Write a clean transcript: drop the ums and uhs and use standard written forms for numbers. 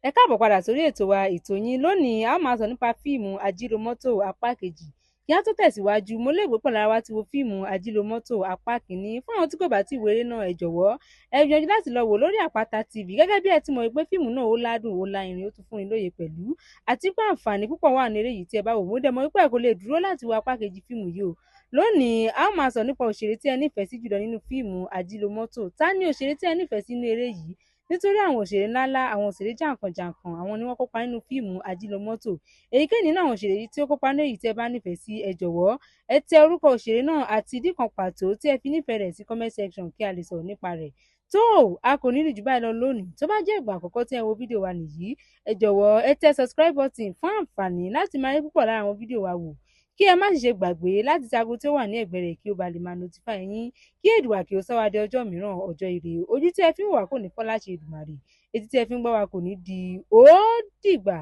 Ẹ káàbọ̀ padà sórí ètò wa ètò yín. Lónìí a ó máa sọ nípa fíìmù Ajílómọ́tò apá kejì. Kí á tó tẹ̀síwájú, mo lérò pé pẹ̀lú ara wa ti wo fíìmù Ajílómọ́tò apá kìíní. Fún àwọn tí kò bá tí wo eré náà, ẹ jọ̀wọ́ ẹ gbìyànjú láti lọ wò lórí Àpáta TV. Gẹ́gẹ́ bí ẹ ti mọ̀ pé fíìmù náà ó ládùn, ó lárinrin, ó tún fúnni lóye pẹ̀lú. Àti pé àǹfààní púpọ̀ wà ní eré yìí tí ẹ bá wò. Mo dẹ̀ mọ̀ wípé ẹ kò lè dúró láti wo apá kejì fíìmù yìí o. Lónìí a ó máa sọ nípa òṣèré tí ẹ nífẹ̀ẹ́ sí jùlọ nínú fíìmù Ajílómọ́tò. Ta ni òṣèré tí ẹ nífẹ̀ẹ́ sí nínú eré yìí? Nítorí àwọn òṣèré ńláńlá, àwọn òṣèré jàǹkànjàǹkàn, àwọn ni wọ́n kópa nínú fíìmù Ajílómọ́tò. Èyíkéyìí nínú àwọn òṣèré tí ó kópa nínú èyí tí ẹ bá nífẹ̀ẹ́ sí, ẹ jọ̀wọ́ ẹ tẹ orúkọ òṣèré náà àti ìdí kan pàtó tí ẹ fi nífẹ̀ẹ́ rẹ̀ sí comment section kí a lè sọ̀rọ̀ nípa rẹ̀. Tó a kò ní rí jù báyìí lọ lónìí. Tó bá jẹ́ ìgbà àkọ́kọ́ tí ẹ wo fídíò wa nìyí, ẹ jọ̀wọ́ ẹ tẹ subscribe button fún àǹfààní láti máa rí púpọ̀ lára àwọn fídíò wa wò. Kí ẹ má sì ṣe gbàgbé láti tẹ aago tí ó wà ní ẹ̀gbẹ́ rẹ̀ kí ó ba lè máa notify yín. Kí Èdùà kí ó sọ wá di ọjọ́ mìíràn, ọjọ́ ire. Ojú tí ẹ fi ń wò wá kò ní fọ́ láṣẹ Èdùmàrè. Etí tí ẹ fi ń gbọ́ wa kò ní di. Ó dìgbà.